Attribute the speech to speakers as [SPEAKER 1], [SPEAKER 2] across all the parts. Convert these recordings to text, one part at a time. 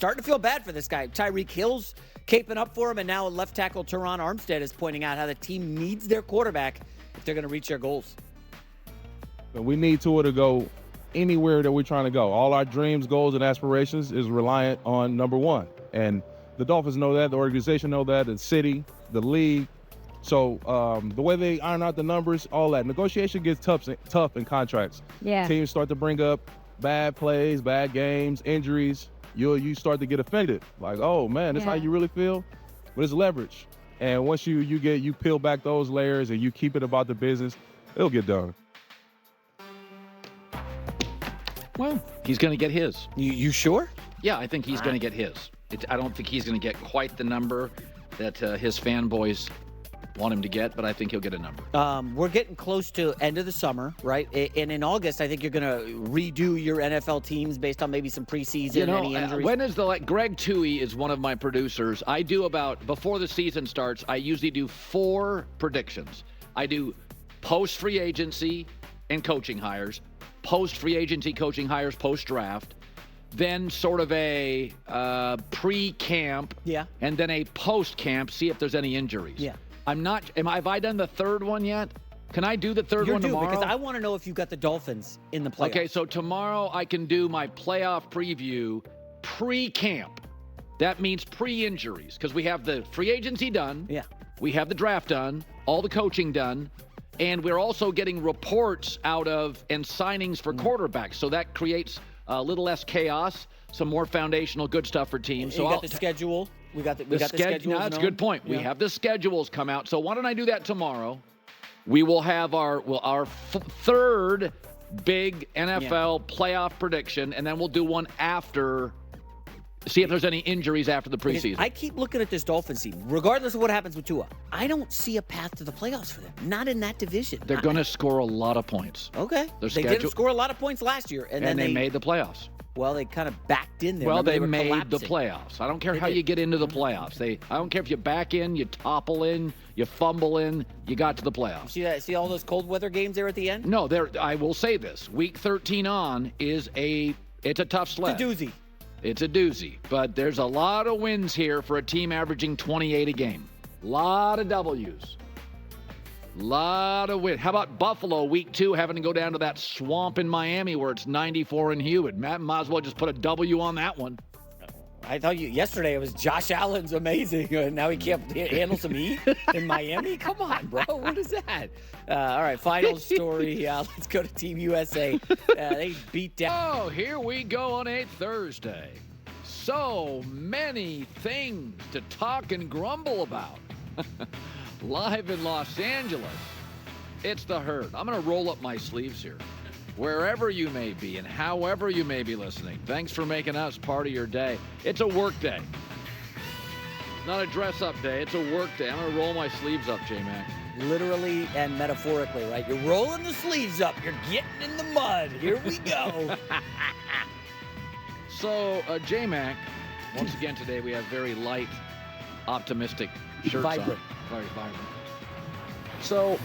[SPEAKER 1] starting to feel bad for this guy. Tyreek Hill's caping up for him, and now left tackle Teron Armstead is pointing out how the team needs their quarterback if they're going to reach their goals.
[SPEAKER 2] We need Tua to go anywhere that we're trying to go. All our dreams, goals, and aspirations is reliant on number one. And the Dolphins know that, the organization know that, the city, the league. So the way they iron out the numbers, all that. Negotiation gets tough in contracts.
[SPEAKER 3] Yeah.
[SPEAKER 2] Teams start to bring up bad plays, bad games, injuries. You start to get offended. Like, oh, man, that's how you really feel? But it's leverage. And once you peel back those layers and you keep it about the business, it'll get done.
[SPEAKER 4] Well, he's going to get his.
[SPEAKER 1] You sure?
[SPEAKER 4] Yeah, I think he's going to get his. I don't think he's going to get quite the number that his fanboys want him to get, but I think he'll get a number.
[SPEAKER 1] We're getting close to end of the summer, right? And in August, I think you're going to redo your NFL teams based on maybe some preseason, any injuries.
[SPEAKER 4] When is Greg Toohey is one of my producers. I do before the season starts, I usually do 4 predictions. I do post-free agency and coaching hires, post-free agency coaching hires, post-draft, then sort of a pre-camp, and then a post-camp, see if there's any injuries.
[SPEAKER 1] Yeah.
[SPEAKER 4] Have I done the third one yet? Can I do the third one tomorrow?
[SPEAKER 1] Because I want to know if you've got the Dolphins in the playoffs.
[SPEAKER 4] Okay, so tomorrow I can do my playoff preview pre-camp. That means pre-injuries, because we have the free agency done.
[SPEAKER 1] Yeah.
[SPEAKER 4] We have the draft done, all the coaching done, and we're also getting reports out of and signings for quarterbacks. So that creates a little less chaos, some more foundational good stuff for teams. So
[SPEAKER 1] you got the schedule. We got the schedule.
[SPEAKER 4] No, that's a good point. Yeah. We have the schedules come out. So why don't I do that tomorrow? We will have our third big NFL playoff prediction, and then we'll do one after. See if there's any injuries after the preseason.
[SPEAKER 1] I keep looking at this Dolphins team, regardless of what happens with Tua. I don't see a path to the playoffs for them. Not in that division.
[SPEAKER 4] They're going to score a lot of points.
[SPEAKER 1] Okay. They didn't score a lot of points last year. And then
[SPEAKER 4] they made the playoffs.
[SPEAKER 1] Well, they kind of backed in there.
[SPEAKER 4] Well,
[SPEAKER 1] they
[SPEAKER 4] made
[SPEAKER 1] collapsing.
[SPEAKER 4] the playoffs. I don't care how you get into the playoffs. I don't care if you back in, you topple in, you fumble in, you got to the playoffs.
[SPEAKER 1] See all those cold weather games there at the end?
[SPEAKER 4] No, I will say this. Week 13 on it's a tough sled.
[SPEAKER 1] It's a doozy.
[SPEAKER 4] It's a doozy, but there's a lot of wins here for a team averaging 28 a game. A lot of W's. Lot of wins. How about Buffalo, week 2, having to go down to that swamp in Miami where it's 94 and humid? Might as well just put a W on that one.
[SPEAKER 1] I thought yesterday it was Josh Allen's amazing, and now he can't handle some heat in Miami? Come on, bro. What is that? All right, final story. Let's go to Team USA. They beat down.
[SPEAKER 4] Oh, here we go on a Thursday. So many things to talk and grumble about. Live in Los Angeles, it's the Herd. I'm going to roll up my sleeves here. Wherever you may be and however you may be listening, thanks for making us part of your day. It's a work day. Not a dress-up day. It's a work day. I'm going to roll my sleeves up, J-Mac.
[SPEAKER 1] Literally and metaphorically, right? You're rolling the sleeves up. You're getting in the mud. Here we go.
[SPEAKER 4] So, J-Mac, once again today we have very light, optimistic shirts on. Very vibrant. So,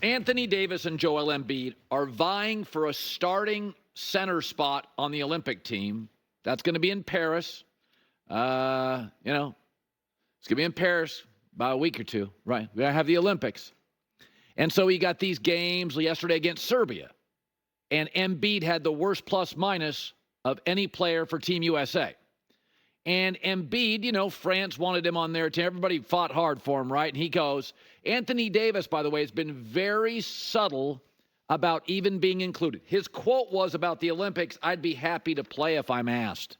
[SPEAKER 4] Anthony Davis and Joel Embiid are vying for a starting center spot on the Olympic team. That's going to be in Paris. It's going to be in Paris about a week or two. Right. We're going to have the Olympics. And so you got these games yesterday against Serbia. And Embiid had the worst plus-minus of any player for Team USA. And Embiid, France wanted him on their team. Everybody fought hard for him, right? And he goes. Anthony Davis, by the way, has been very subtle about even being included. His quote was about the Olympics, "I'd be happy to play if I'm asked."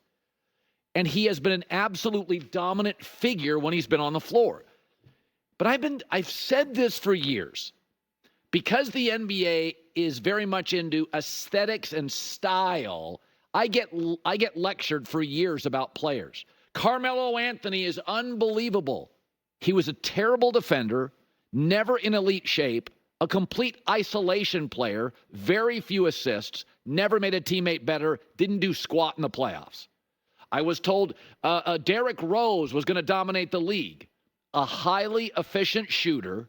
[SPEAKER 4] And he has been an absolutely dominant figure when he's been on the floor. But I've said this for years. Because the NBA is very much into aesthetics and style, I get lectured for years about players. Carmelo Anthony is unbelievable. He was a terrible defender, never in elite shape, a complete isolation player, very few assists, never made a teammate better, didn't do squat in the playoffs. I was told Derrick Rose was going to dominate the league. A highly efficient shooter,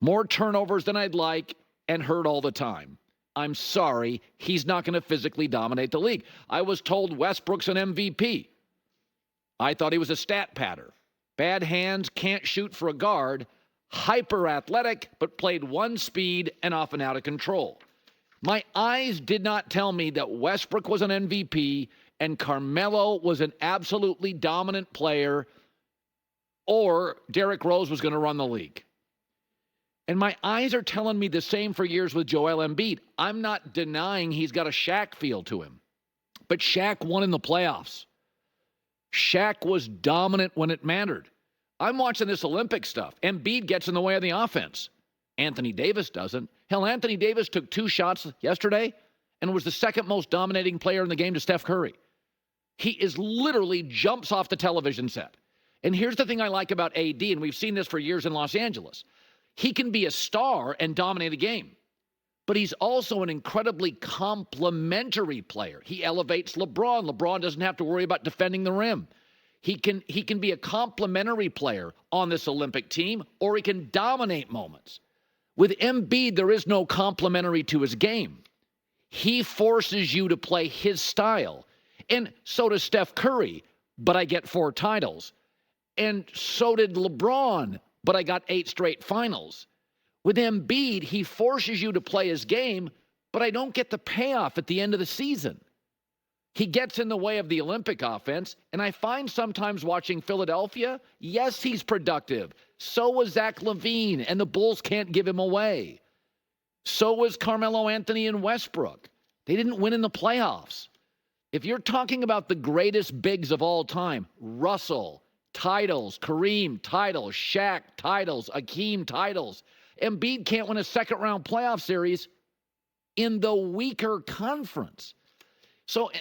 [SPEAKER 4] more turnovers than I'd like, and hurt all the time. I'm sorry, he's not going to physically dominate the league. I was told Westbrook's an MVP. I thought he was a stat patter. Bad hands, can't shoot for a guard, hyper athletic, but played one speed and often out of control. My eyes did not tell me that Westbrook was an MVP and Carmelo was an absolutely dominant player or Derrick Rose was going to run the league. And my eyes are telling me the same for years with Joel Embiid. I'm not denying he's got a Shaq feel to him. But Shaq won in the playoffs. Shaq was dominant when it mattered. I'm watching this Olympic stuff. Embiid gets in the way of the offense. Anthony Davis doesn't. Hell, Anthony Davis took 2 shots yesterday and was the second most dominating player in the game to Steph Curry. He is literally jumps off the television set. And here's the thing I like about AD, and we've seen this for years in Los Angeles. He can be a star and dominate a game, but he's also an incredibly complementary player. He elevates LeBron. LeBron doesn't have to worry about defending the rim. He can be a complementary player on this Olympic team, or he can dominate moments. With Embiid, there is no complementary to his game. He forces you to play his style. And so does Steph Curry, but I get 4 titles. And so did LeBron, but I got 8 straight finals. With Embiid, he forces you to play his game, but I don't get the payoff at the end of the season. He gets in the way of the Olympic offense, and I find sometimes watching Philadelphia, yes, he's productive. So was Zach LaVine, and the Bulls can't give him away. So was Carmelo Anthony and Westbrook. They didn't win in the playoffs. If you're talking about the greatest bigs of all time, Russell, titles, Kareem, titles, Shaq, titles, Akeem, titles. Embiid can't win a second-round playoff series in the weaker conference. So,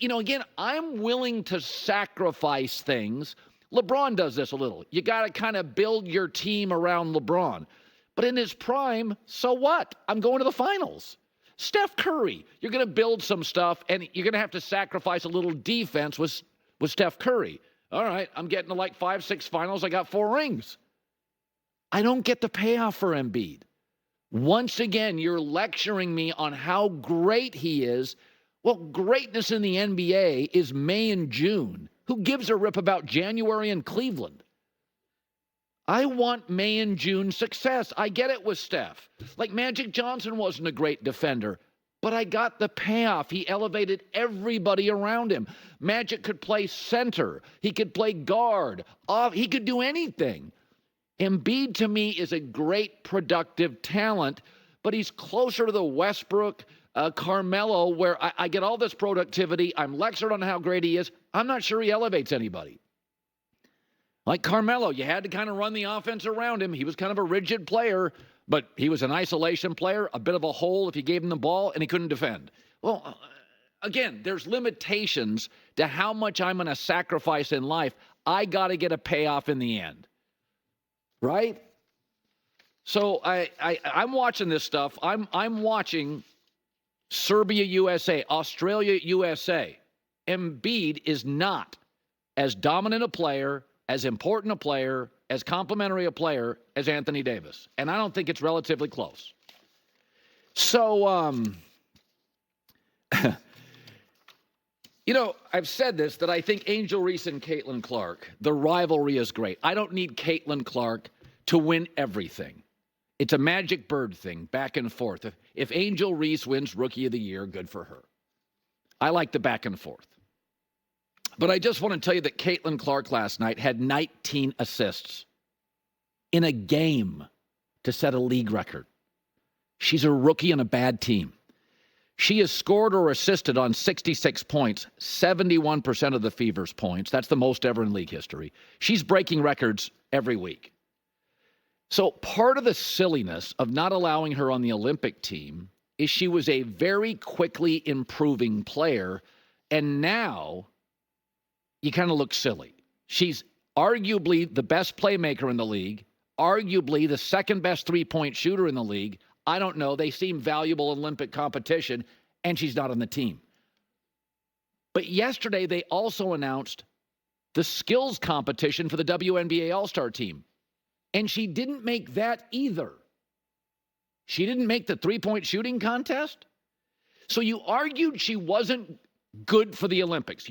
[SPEAKER 4] again, I'm willing to sacrifice things. LeBron does this a little. You got to kind of build your team around LeBron. But in his prime, so what? I'm going to the finals. Steph Curry, you're going to build some stuff, and you're going to have to sacrifice a little defense with Steph Curry. All right, I'm getting to like 5, 6 finals. I got 4 rings. I don't get the payoff for Embiid. Once again, you're lecturing me on how great he is. Well, greatness in the NBA is May and June. Who gives a rip about January in Cleveland? I want May and June success. I get it with Steph. Like Magic Johnson wasn't a great defender, but I got the payoff. He elevated everybody around him. Magic could play center. He could play guard. He could do anything. Embiid, to me, is a great productive talent, but he's closer to the Westbrook, Carmelo, where I get all this productivity. I'm lectured on how great he is. I'm not sure he elevates anybody. Like Carmelo, you had to kind of run the offense around him. He was kind of a rigid player, but he was an isolation player, a bit of a hole if you gave him the ball, and he couldn't defend. Well, again, there's limitations to how much I'm going to sacrifice in life. I got to get a payoff in the end, right? So I'm watching this stuff. I'm watching Serbia, USA, Australia, USA. Embiid is not as dominant a player, as important a player, as complimentary a player as Anthony Davis. And I don't think it's relatively close. So, I've said this, that I think Angel Reese and Caitlin Clark, the rivalry is great. I don't need Caitlin Clark to win everything. It's a magic bird thing, back and forth. If Angel Reese wins Rookie of the Year, good for her. I like the back and forth. But I just want to tell you that Caitlin Clark last night had 19 assists in a game to set a league record. She's a rookie on a bad team. She has scored or assisted on 66 points, 71% of the Fever's points. That's the most ever in league history. She's breaking records every week. So part of the silliness of not allowing her on the Olympic team is she was a very quickly improving player, and now you kind of look silly. She's arguably the best playmaker in the league, arguably the second best three-point shooter in the league. I don't know. They seem valuable in Olympic competition, and she's not on the team. But yesterday, they also announced the skills competition for the WNBA All-Star team, and she didn't make that either. She didn't make the three-point shooting contest. So you argued she wasn't good for the Olympics.